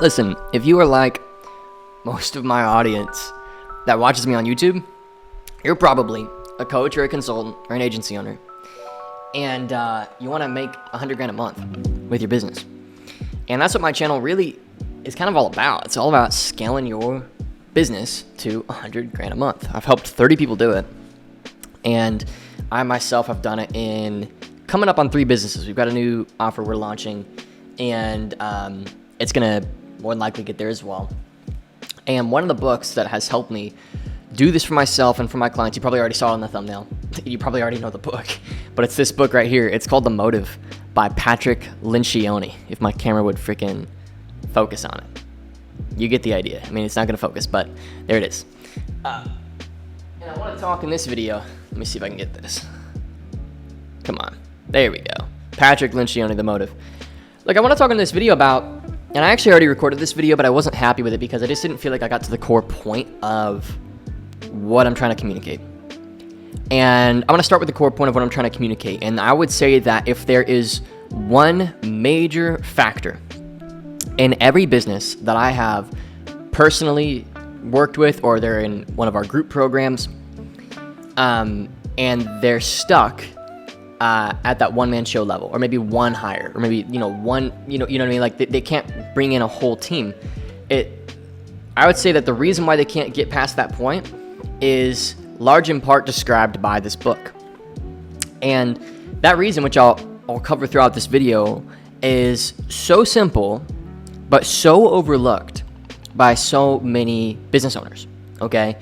Listen, if you are like most of my audience that watches me on YouTube, you're probably a coach or a consultant or an agency owner, and you want to make $100,000 a month with your business. And that's what my channel really is kind of all about. It's all about scaling your business to $100,000 a month. I've helped 30 people do it, and I myself have done it in coming up on 3 businesses. We've got a new offer we're launching, and it's gonna more than likely get there as well. And one of the books that has helped me do this for myself and for my clients, you probably already saw it in the thumbnail. You probably already know the book, but it's this book right here. It's called The Motive by Patrick Lencioni. If my camera would freaking focus on it. You get the idea. I mean, it's not gonna focus, but there it is. And I wanna talk in this video. Let me see if I can get this. Come on, there we go. Patrick Lencioni, The Motive. Like, I wanna talk in this video about, and I actually already recorded this video, but I wasn't happy with it because I just didn't feel like I got to the core point of what I'm trying to communicate. And I want to start with the core point of what I'm trying to communicate. And I would say that if there is one major factor in every business that I have personally worked with, or they're in one of our group programs, and they're stuck at that one-man show level, or maybe one hire, or maybe one, you know what I mean? Like they can't bring in a whole team. I would say that the reason why they can't get past that point is large in part described by this book, and that reason, which I'll cover throughout this video, is so simple but so overlooked by so many business owners. Okay,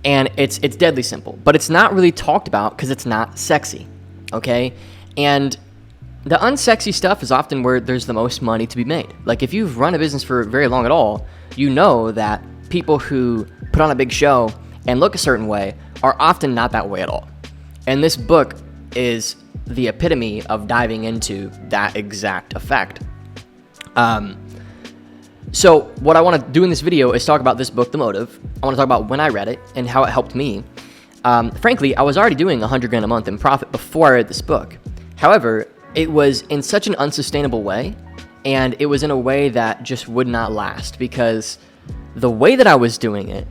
and it's deadly simple, but it's not really talked about because it's not sexy. Okay, and the unsexy stuff is often where there's the most money to be made. Like, if you've run a business for very long at all, you know that people who put on a big show and look a certain way are often not that way at all. And this book is the epitome of diving into that exact effect. So what I want to do in this video is talk about this book, The Motive. I want to talk about when I read it and how it helped me. Frankly, I was already doing $100,000 a month in profit before I read this book. However, it was in such an unsustainable way, and it was in a way that just would not last, because the way that I was doing it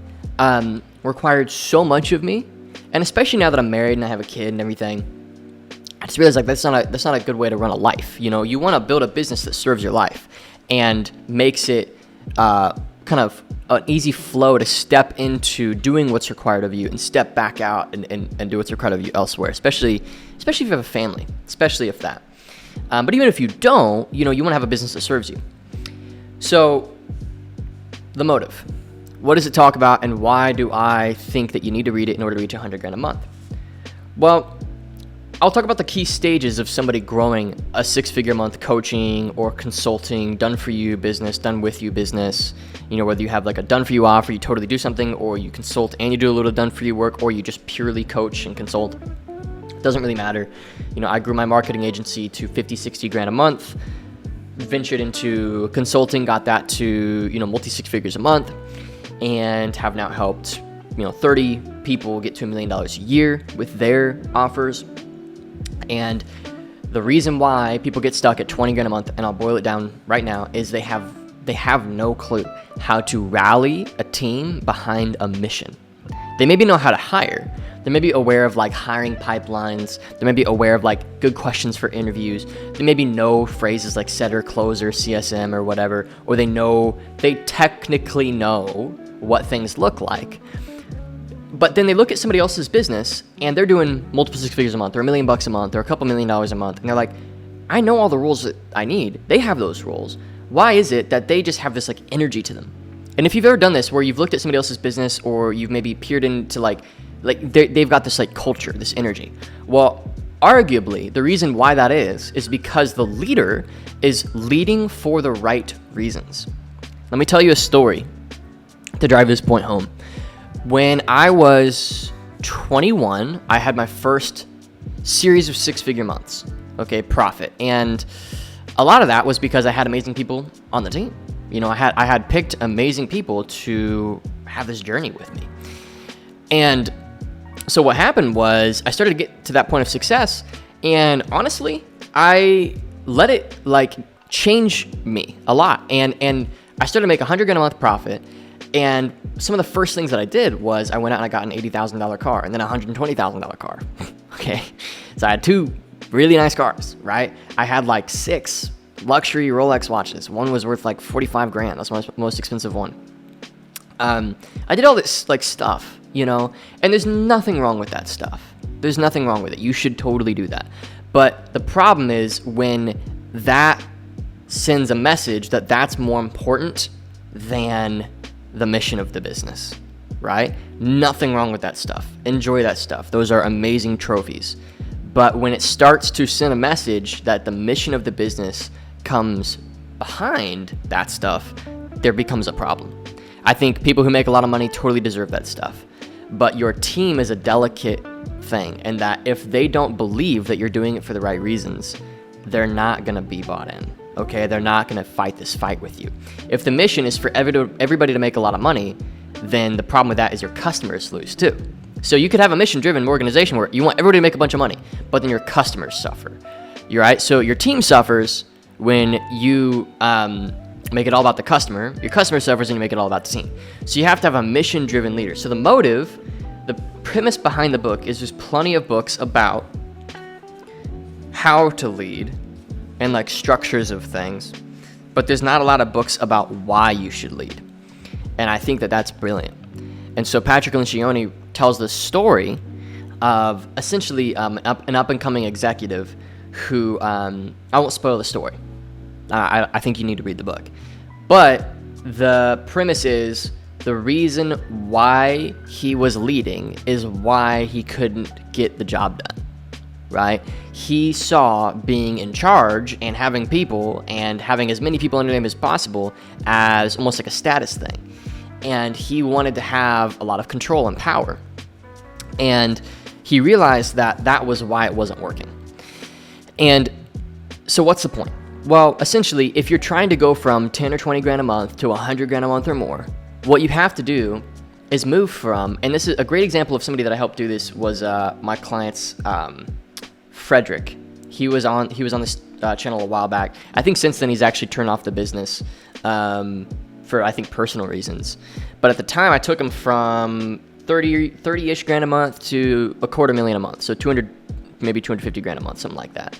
required so much of me, and especially now that I'm married and I have a kid and everything, I just realized, like, that's not a good way to run a life. You know, you want to build a business that serves your life and makes it kind of an easy flow to step into doing what's required of you and step back out and do what's required of you elsewhere, especially if you have a family, especially if that. But even if you don't, you want to have a business that serves you. So, The Motive. What does it talk about, and why do I think that you need to read it in order to reach $100,000 a month? Well, I'll talk about the key stages of somebody growing a 6-figure a month coaching or consulting, done-for-you business, done-with-you business. Whether you have like a done-for-you offer, you totally do something, or you consult and you do a little done-for-you work, or you just purely coach and consult. It doesn't really matter. I grew my marketing agency to $50,000-$60,000 a month, ventured into consulting, got that to, multi-6 figures a month, and have now helped, 30 people get to $1 million a year with their offers. And the reason why people get stuck at $20,000 a month, and I'll boil it down right now, is they have no clue how to rally a team behind a mission. They maybe know how to hire. They may be aware of like hiring pipelines. They may be aware of like good questions for interviews. They maybe know phrases like setter, closer, CSM, or whatever, or they technically know what things look like. But then they look at somebody else's business and they're doing multiple 6 figures a month, or $1 million a month, or a couple $1 million a month. And they're like, I know all the rules that I need. They have those rules. Why is it that they just have this like energy to them? And if you've ever done this, where you've looked at somebody else's business, or you've maybe peered into like they've got this like culture, this energy. Well, arguably the reason why that is because the leader is leading for the right reasons. Let me tell you a story to drive this point home. When I was 21, I had my first series of 6-figure months, profit. And a lot of that was because I had amazing people on the team. I had picked amazing people to have this journey with me. And so what happened was I started to get to that point of success, and honestly, I let it like change me a lot. And I started to make $100 grand a month profit. And some of the first things that I did was I went out and I got an $80,000 car and then a $120,000 car. Okay. So I had 2 really nice cars, right? I had like 6 luxury Rolex watches. One was worth like 45 grand. That's my most expensive one. I did all this like stuff, and there's nothing wrong with that stuff. There's nothing wrong with it. You should totally do that. But the problem is when that sends a message that that's more important than the mission of the business, right? Nothing wrong with that stuff. Enjoy that stuff. Those are amazing trophies. But when it starts to send a message that the mission of the business comes behind that stuff, there becomes a problem. I think people who make a lot of money totally deserve that stuff. But your team is a delicate thing, and that if they don't believe that you're doing it for the right reasons, they're not going to be bought in. Okay, they're not going to fight this fight with you. If the mission is for everybody to make a lot of money, then the problem with that is your customers lose too. So you could have a mission-driven organization where you want everybody to make a bunch of money, but then your customers suffer. You're right. So your team suffers when you make it all about the customer. Your customer suffers when you make it all about the team. So you have to have a mission-driven leader. So the motive, the premise behind the book is there's plenty of books about how to lead and like structures of things, but there's not a lot of books about why you should lead. And I think that that's brilliant. And so Patrick Lencioni tells the story of essentially an up-and-coming executive who, I won't spoil the story. I think you need to read the book. But the premise is the reason why he was leading is why he couldn't get the job done. Right? He saw being in charge and having people and having as many people under him as possible as almost like a status thing. And he wanted to have a lot of control and power. And he realized that that was why it wasn't working. And so what's the point? Well, essentially, if you're trying to go from 10 or 20 grand a month to 100 grand a month or more, what you have to do is move from, and this is a great example of somebody that I helped do this was my client's Frederick. He was on this channel a while back. I think since then he's actually turned off the business for I think personal reasons. But at the time I took him from 30-ish grand a month to $250,000 a month. So 200, maybe 250 grand a month, something like that.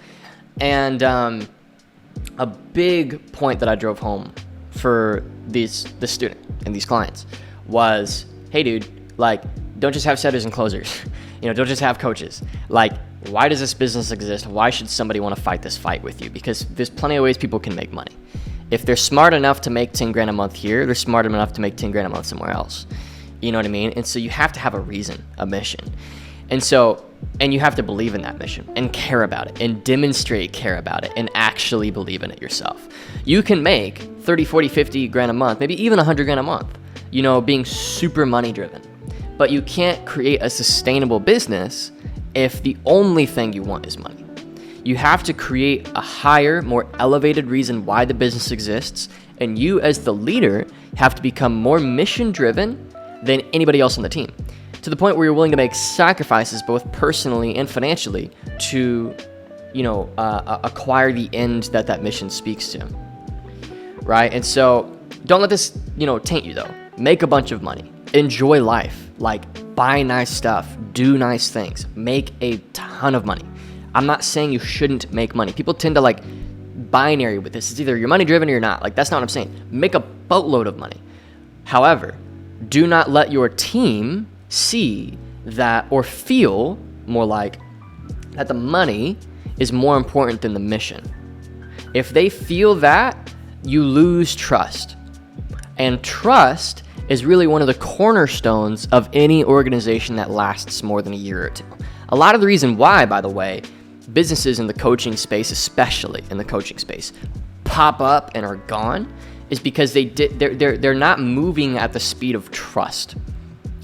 And a big point that I drove home for this student and these clients was, hey dude, like don't just have setters and closers. Don't just have coaches. Like, why does this business exist? Why should somebody want to fight this fight with you? Because there's plenty of ways people can make money. If they're smart enough to make 10 grand a month here, they're smart enough to make 10 grand a month somewhere else. You know what I mean? And so you have to have a reason, a mission. And you have to believe in that mission and care about it and demonstrate care about it and actually believe in it yourself. You can make 30, 40, 50 grand a month, maybe even 100 grand a month, being super money driven. But you can't create a sustainable business if the only thing you want is money. You have to create a higher, more elevated reason why the business exists, and you as the leader have to become more mission-driven than anybody else on the team, to the point where you're willing to make sacrifices both personally and financially to, acquire the end that mission speaks to, right? And so don't let this, taint you though. Make a bunch of money. Enjoy life. Like, buy nice stuff, do nice things, make a ton of money. I'm not saying you shouldn't make money. People tend to like binary with this. It's either you're money driven or you're not. Like, that's not what I'm saying. Make a boatload of money. However, do not let your team see that or feel more like that the money is more important than the mission. If they feel that, you lose trust. And trust is really one of the cornerstones of any organization that lasts more than a year or two. A lot of the reason why, by the way, businesses in the coaching space, especially in the coaching space, pop up and are gone is because they're not moving at the speed of trust.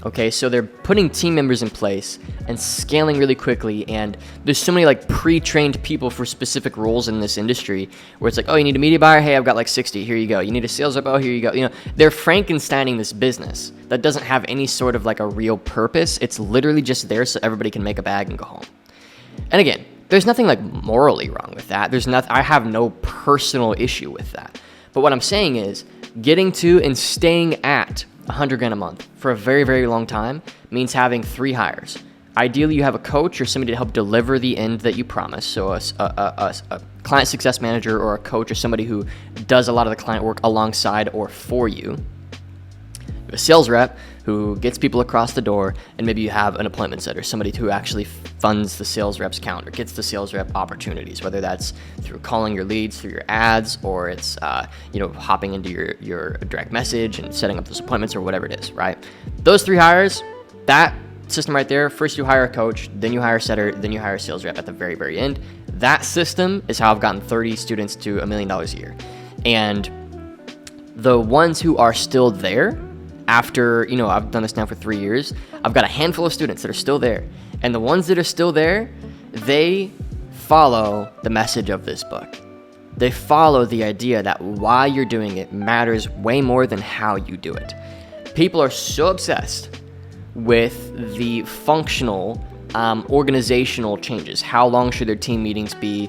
Okay, so they're putting team members in place and scaling really quickly, and there's so many like pre-trained people for specific roles in this industry where it's like, oh, you need a media buyer? Hey, I've got like 60, here you go. You need a sales rep? Oh, here you go. They're Frankensteining this business that doesn't have any sort of like a real purpose. It's literally just there so everybody can make a bag and go home. And again, there's nothing like morally wrong with that. I have no personal issue with that. But what I'm saying is getting to and staying at 100 grand a month for a very, very long time means having 3 hires. Ideally, you have a coach or somebody to help deliver the end that you promise. So a client success manager or a coach or somebody who does a lot of the client work alongside or for you. A sales rep who gets people across the door, and maybe you have an appointment setter, somebody who actually funds the sales rep's calendar, gets the sales rep opportunities, whether that's through calling your leads through your ads, or it's hopping into your direct message and setting up those appointments or whatever it is, right? Those 3 hires, that system right there, first you hire a coach, then you hire a setter, then you hire a sales rep at the very, very end. That system is how I've gotten 30 students to $1 million a year. And the ones who are still there, after, I've done this now for 3 years, I've got a handful of students that are still there. And the ones that are still there, they follow the message of this book. They follow the idea that why you're doing it matters way more than how you do it. People are so obsessed with the functional, organizational changes. How long should their team meetings be?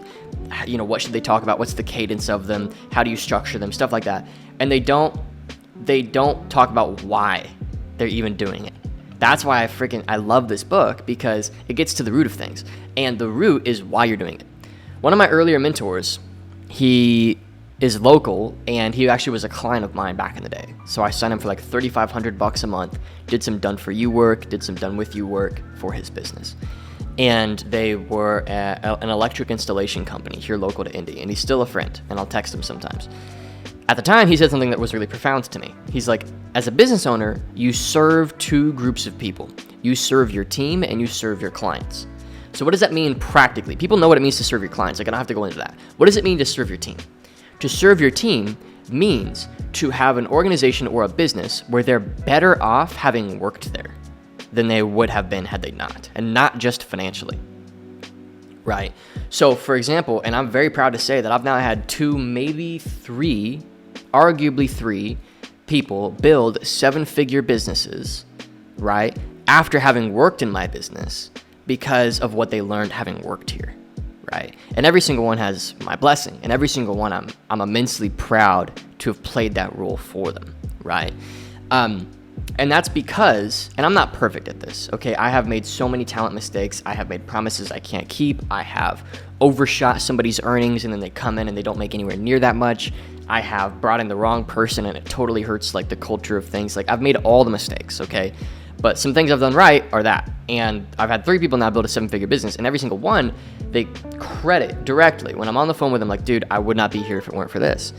What should they talk about? What's the cadence of them? How do you structure them? Stuff like that. And they don't talk about why they're even doing it. That's why I love this book, because it gets to the root of things. And the root is why you're doing it. One of my earlier mentors, he is local, and he actually was a client of mine back in the day. So I signed him for like $3,500 a month, did some done for you work, did some done with you work for his business. And they were an electric installation company here local to Indy, and he's still a friend, and I'll text him sometimes. At the time, he said something that was really profound to me. He's like, as a business owner, you serve 2 groups of people. You serve your team and you serve your clients. So what does that mean practically? People know what it means to serve your clients. Like, I don't have to go into that. What does it mean to serve your team? To serve your team means to have an organization or a business where they're better off having worked there than they would have been had they not, and not just financially. Right? So, for example, and I'm very proud to say that I've now had 2, maybe 3, arguably 3 people build 7-figure businesses, right, after having worked in my business because of what they learned having worked here, right? And every single one has my blessing, and every single one I'm immensely proud to have played that role for them, right? And that's because, and I'm not perfect at this, okay? I have made so many talent mistakes. I have made promises I can't keep. I have overshot somebody's earnings, and then they come in and they don't make anywhere near that much. I have brought in the wrong person, and it totally hurts like the culture of things. Like, I've made all the mistakes, okay? But some things I've done right are that. And I've had 3 people now build a 7-figure business, and every single one, they credit directly. When I'm on the phone with them, like, dude, I would not be here if it weren't for this.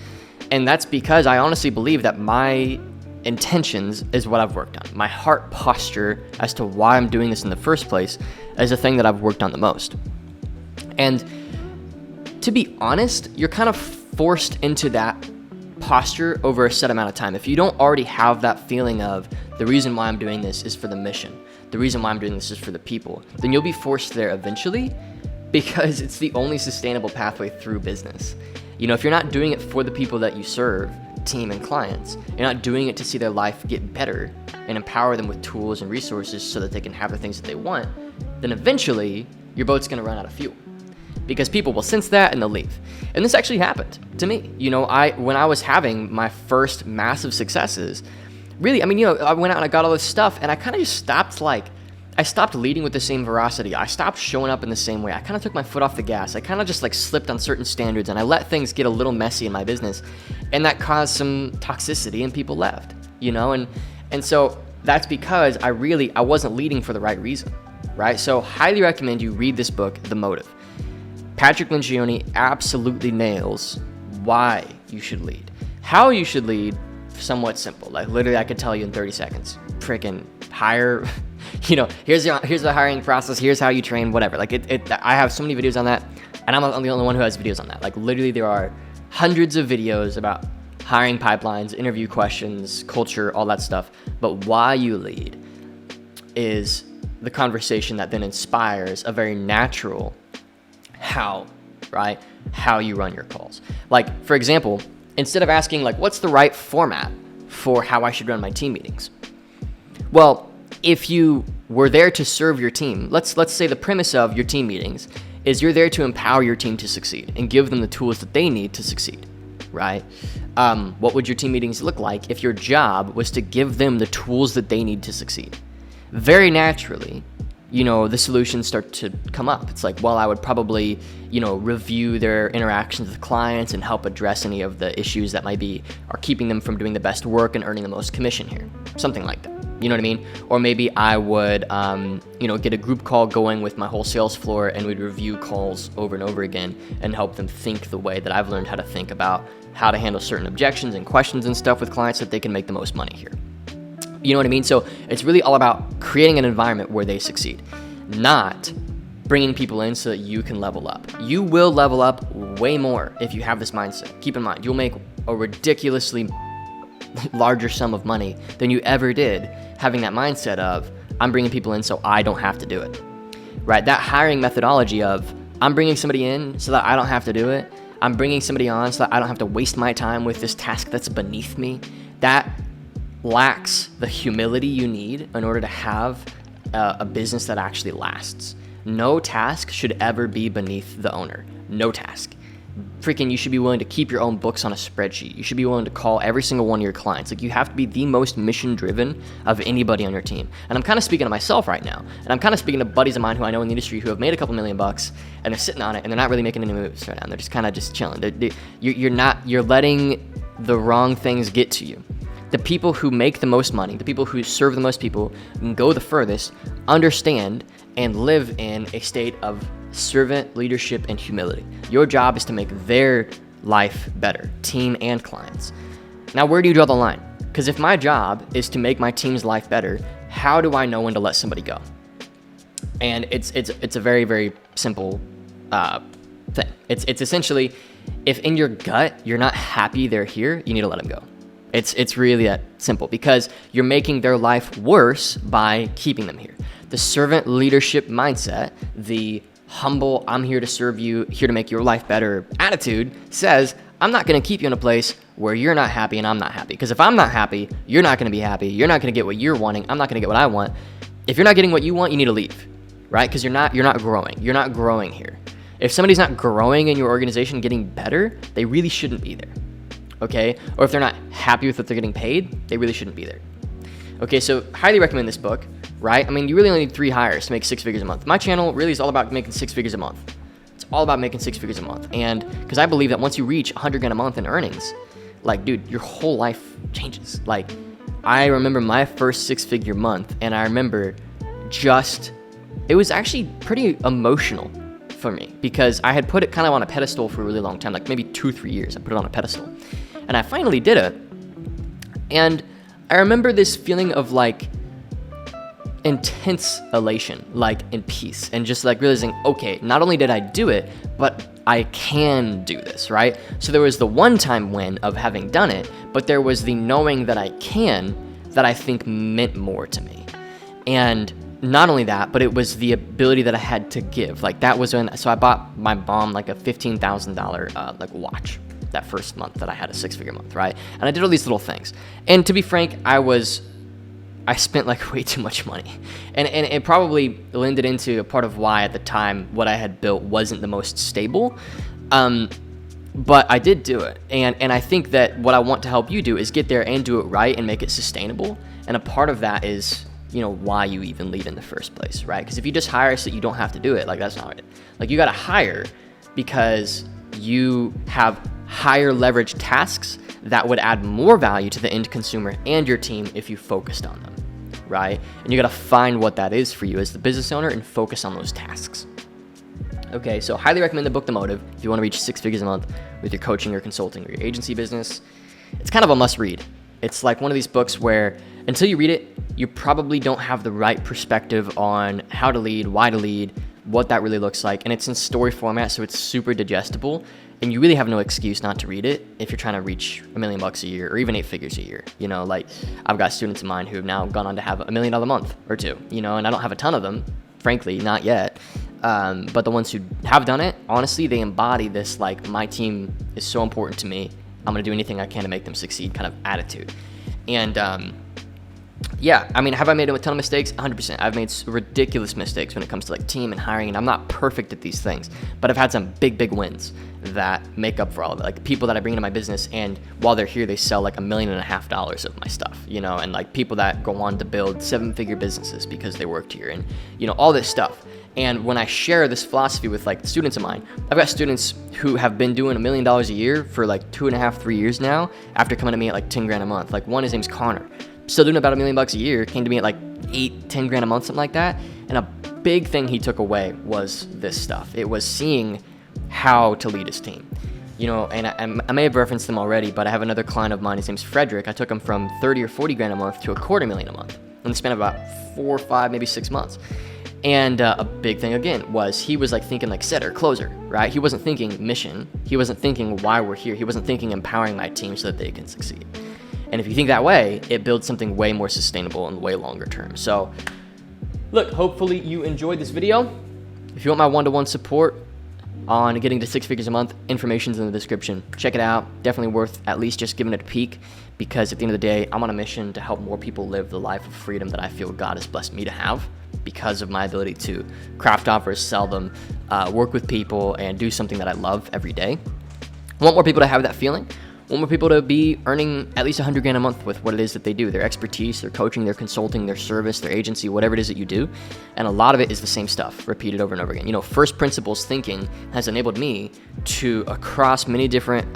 And that's because I honestly believe that my intentions is what I've worked on. My heart posture as to why I'm doing this in the first place is the thing that I've worked on the most. And to be honest, you're kind of forced into that posture over a set amount of time. If you don't already have that feeling of the reason why I'm doing this is for the mission, the reason why I'm doing this is for the people, then you'll be forced there eventually, because it's the only sustainable pathway through business. If you're not doing it for the people that you serve, team and clients, you're not doing it to see their life get better and empower them with tools and resources so that they can have the things that they want, then eventually your boat's going to run out of fuel, because people will sense that and they'll leave. And this actually happened to me. When I was having my first massive successes, really, I went out and I got all this stuff, and I kind of just stopped I stopped leading with the same veracity. I stopped showing up in the same way. I kind of took my foot off the gas. I kind of just slipped on certain standards, and I let things get a little messy in my business, and that caused some toxicity, and people left, and so that's because I wasn't leading for the right reason, right? So highly recommend you read this book, The Motive. Patrick Lencioni absolutely nails why you should lead. How you should lead, somewhat simple. Literally, I could tell you in 30 seconds. Freaking hire, here's the hiring process. Here's how you train, whatever. I have so many videos on that, and I'm the only one who has videos on that. Literally, there are hundreds of videos about hiring pipelines, interview questions, culture, all that stuff. But why you lead is the conversation that then inspires a very natural how, right? How you run your calls. For example, instead of asking what's the right format for how I should run my team meetings? Well, if you were there to serve your team, let's say the premise of your team meetings is you're there to empower your team to succeed and give them the tools that they need to succeed, right? What would your team meetings look like if your job was to give them the tools that they need to succeed? Very naturally, the solutions start to come up. It's like, well, I would probably, review their interactions with clients and help address any of the issues that are keeping them from doing the best work and earning the most commission here. Something like that. You know what I mean? Or maybe I would, get a group call going with my whole sales floor, and we'd review calls over and over again and help them think the way that I've learned how to think about how to handle certain objections and questions and stuff with clients so that they can make the most money here. You know what I mean? So it's really all about creating an environment where they succeed, not bringing people in so that you can level up. You will level up way more if you have this mindset. Keep in mind, you'll make a ridiculously larger sum of money than you ever did having that mindset of, I'm bringing people in so I don't have to do it, right? That hiring methodology of, I'm bringing somebody in so that I don't have to do it. I'm bringing somebody on so that I don't have to waste my time with this task that's beneath me. That lacks the humility you need in order to have a business that actually lasts. No task should ever be beneath the owner. No task. Freaking, you should be willing to keep your own books on a spreadsheet. You should be willing to call every single one of your clients. Like, you have to be the most mission driven of anybody on your team. And I'm kind of speaking to myself right now. And I'm kind of speaking to buddies of mine who I know in the industry who have made a couple $1,000,000 and they're sitting on it and they're not really making any moves right now. And they're just kind of just chilling. You're letting the wrong things get to you. The people who make the most money, the people who serve the most people, and go the furthest, understand and live in a state of servant leadership and humility. Your job is to make their life better, team and clients. Now, where do you draw the line? Because if my job is to make my team's life better, how do I know when to let somebody go? And it's a very, very simple thing. It's essentially, if in your gut you're not happy they're here, you need to let them go. It's really that simple, because you're making their life worse by keeping them here. The servant leadership mindset, the humble, I'm here to serve you, here to make your life better attitude says, I'm not going to keep you in a place where you're not happy and I'm not happy. Because if I'm not happy, you're not going to be happy. You're not going to get what you're wanting. I'm not going to get what I want. If you're not getting what you want, you need to leave, right? Because you're not growing. You're not growing here. If somebody's not growing in your organization, getting better, they really shouldn't be there. Okay? Or if they're not happy with what they're getting paid, they really shouldn't be there. Okay, so highly recommend this book, right? I mean, you really only need 3 hires to make 6 figures a month. My channel really is all about making 6 figures a month. It's all about making 6 figures a month. And because I believe that once you reach 100 grand a month in earnings, like, dude, your whole life changes. Like, I remember my first 6-figure month, and I remember it was actually pretty emotional for me, because I had put it kind of on a pedestal for a really long time, like maybe 2-3 years. I put it on a pedestal, and I finally did it. And I remember this feeling of like intense elation, like in peace, and just like realizing, okay, not only did I do it, but I can do this, right? So there was the one-time win of having done it, but there was the knowing that I can, that I think meant more to me. And not only that, but it was the ability that I had to give. Like, that was when, so I bought my mom like a $15,000 like watch that first month that I had a 6-figure month, right? And I did all these little things. And to be frank, I spent like way too much money. And it probably lended into a part of why at the time what I had built wasn't the most stable. But I did do it. And I think that what I want to help you do is get there and do it right and make it sustainable. And a part of that is, why you even lead in the first place, right? Because if you just hire so you don't have to do it, like, that's not it. Like, you got to hire because you have higher leverage tasks that would add more value to the end consumer and your team if you focused on them, right? And you got to find what that is for you as the business owner and focus on those tasks. Okay, so highly recommend the book, The Motive, if you want to reach 6 figures a month with your coaching or consulting or your agency business. It's kind of a must read. It's like one of these books where until you read it, you probably don't have the right perspective on how to lead, why to lead, what that really looks like. And it's in story format, so it's super digestible. And you really have no excuse not to read it if you're trying to reach $1 million a year or even 8 figures a year. Like, I've got students of mine who have now gone on to have $1 million a month or 2, and I don't have a ton of them, frankly, not yet. But the ones who have done it, honestly, they embody this, like, my team is so important to me, I'm going to do anything I can to make them succeed kind of attitude. And yeah, I mean, have I made a ton of mistakes? 100%. I've made ridiculous mistakes when it comes to like team and hiring, and I'm not perfect at these things, but I've had some big wins that make up for all of it. Like people that I bring into my business, and while they're here, they sell like $1.5 million of my stuff, you know, and like people that go on to build 7-figure businesses because they worked here, and you know, all this stuff. And when I share this philosophy with like students of mine, I've got students who have been doing $1 million a year for like 2.5, 3 years now after coming to me at like 10 grand a month. Like one, his name's Connor. Still doing about $1 million a year, came to me at like 8, 10 grand a month, something like that. And a big thing he took away was this stuff. It was seeing how to lead his team. You know, and I may have referenced them already, but I have another client of mine, his name's Frederick. I took him from 30 or 40 grand a month to $250,000 a month in the span of about 4 or 5, maybe 6 months. And a big thing again was he was like thinking like setter, closer, right? He wasn't thinking mission. He wasn't thinking why we're here. He wasn't thinking empowering my team so that they can succeed. And if you think that way, it builds something way more sustainable and way longer term. So look, hopefully you enjoyed this video. If you want my one-to-one support on getting to 6 figures a month, information's in the description. Check it out. Definitely worth at least just giving it a peek, because at the end of the day, I'm on a mission to help more people live the life of freedom that I feel God has blessed me to have because of my ability to craft offers, sell them, work with people, and do something that I love every day. I want more people to have that feeling. I want more people to be earning at least 100 grand a month with what it is that they do, their expertise, their coaching, their consulting, their service, their agency, whatever it is that you do. And a lot of it is the same stuff, repeated over and over again. You know, first principles thinking has enabled me to, across many different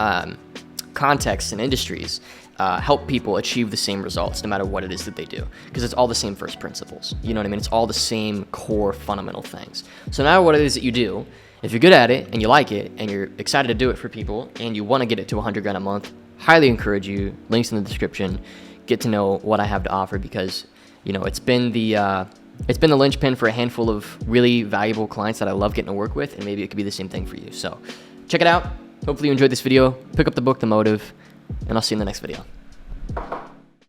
contexts and industries, help people achieve the same results no matter what it is that they do, because it's all the same first principles. You know what I mean? It's all the same core fundamental things. So no matter what it is that you do, if you're good at it and you like it and you're excited to do it for people and you want to get it to 100 grand a month, highly encourage you. Links in the description. Get to know what I have to offer, because you know it's been the linchpin for a handful of really valuable clients that I love getting to work with, and maybe it could be the same thing for you. So check it out. Hopefully you enjoyed this video. Pick up the book, The Motive, and I'll see you in the next video.